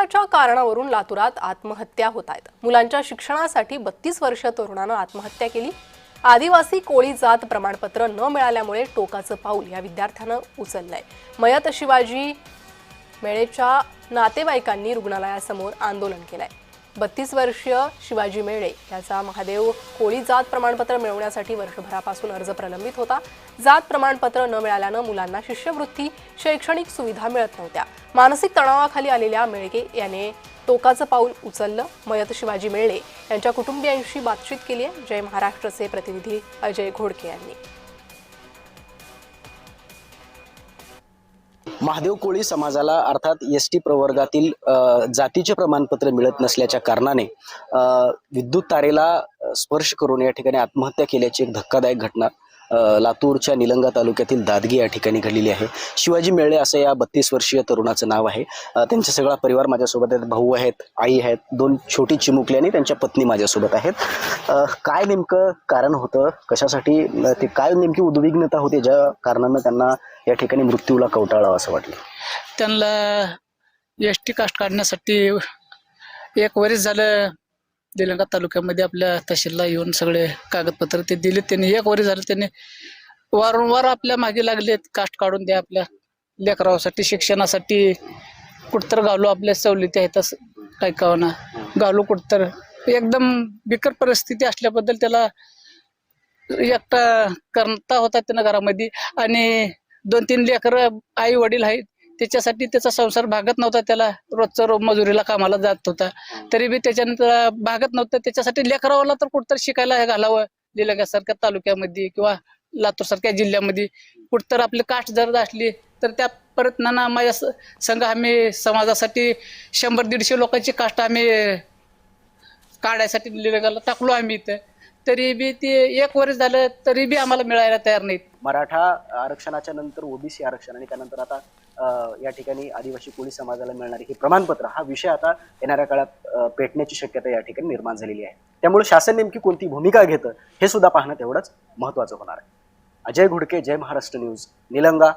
शिक्षणाच्या कारणावरून लातूरात आत्महत्या होत आहेत। मुलांच्या शिक्षणासाठी 32 वर्षीय तरुणानं आत्महत्या केली। आदिवासी कोळी जात प्रमाणपत्र न मिळाल्यामुळे टोकाचं पाऊल या विद्यार्थ्यानं उचललंय। मयत शिवाजी मेळेच्या नातेवाईकांनी रुग्णालयासमोर आंदोलन केलंय। 32 वर्षीय शिवाजी मेळे याचा महादेव कोळी जात प्रमाणपत्र मिळवण्यासाठी वर्षभरापासून अर्ज प्रलंबित होता। जात प्रमाणपत्र न मिळाल्यानं मुलांना शिष्यवृत्ती, शैक्षणिक सुविधा मिळत नव्हत्या। मानसिक तणावाखाली आलेल्या मेळगे याने टोकाचं पाऊल उचललं। मयत शिवाजी मेळे यांच्या कुटुंबियांशी बातचीत केली आहे। जय महाराष्ट्रचे प्रतिनिधी अजय घोडके यांनी। महादेव कोळी समाजाला अर्थात एसटी प्रवर्गातील जातीचे प्रमाणपत्र मिळत नसल्याच्या कारणाने विद्युत तारेला स्पर्श करून या ठिकाणी आत्महत्या केल्याची एक धक्कादायक घटना लातूरच्या निलंगा तालुक्यातील दादगी या ठिकाणी घडलेली आहे। शिवाजी मेळे असं या 32 वर्षीय तरुणाचं नाव आहे। त्यांचा सगळा परिवार माझ्यासोबत आहेत, भाऊ आहेत, आई आहेत, 2 छोटी चिमुकली आणि त्यांच्या पत्नी माझ्यासोबत आहेत। काय नेमकं कारण होतं, कशासाठी ते काय नेमकी उद्विग्नता होती ज्या कारणानं त्यांना या ठिकाणी मृत्यूला कवटाळावं असं वाटलं? त्यांना एसटी कास्ट काढण्यासाठी 1 वर्ष झालं निलंगा तालुक्यामध्ये आपल्या तहसीलला येऊन सगळे कागदपत्र ते दिले। त्यांनी 1 वर्ष झालं त्यांनी वारंवार आपल्या मागे लागलेत, कास्ट काढून द्या, आपल्या लेकरासाठी शिक्षणासाठी कुठतर गावलो, आपल्या सवलती आहेत काय कावना गावलो कुठतर। एकदम बिकर परिस्थिती असल्याबद्दल त्याला एकटा करता होता त्यांना घरामध्ये आणि 2-3 लेकर आई वडील आहेत, त्याच्यासाठी त्याचा संसार भागत नव्हता। त्याला रोजचा मजुरीला कामाला जात होता, तरी बी त्याच्यानंतर भागत नव्हतं। त्याच्यासाठी लेकरावाला तर कुठतर शिकायला घालावं, निलंग्यासारख्या तालुक्यामध्ये किंवा लातूर सारख्या जिल्ह्यामध्ये कुठतर आपली कास्ट जर असली तर त्या प्रयत्नांना माझ्या संघ आम्ही समाजासाठी 100-150 लोकांची कास्ट आम्ही काढायसाठी निलंग्याला टाकलो आम्ही इथं। तरी बी ते 1 वर्ष झालं तरी बी आम्हाला मिळायला तयार नाहीत। मराठा आरक्षणाच्या नंतर ओबीसी आरक्षण आणि त्यानंतर आता या ठिकाणी आदिवासी कोळी समाजाला मिळणारे हे प्रमाणपत्र हा विषय आता येणाऱ्या काळात पेटण्याची शक्यता या ठिकाणी निर्माण झालेली आहे। त्यामुळे शासन नेमकी कोणती भूमिका घेतं हे सुद्धा पाहणं तेवढंच महत्त्वाचं होणार आहे। अजय घोडके, जय महाराष्ट्र न्यूज, निलंगा,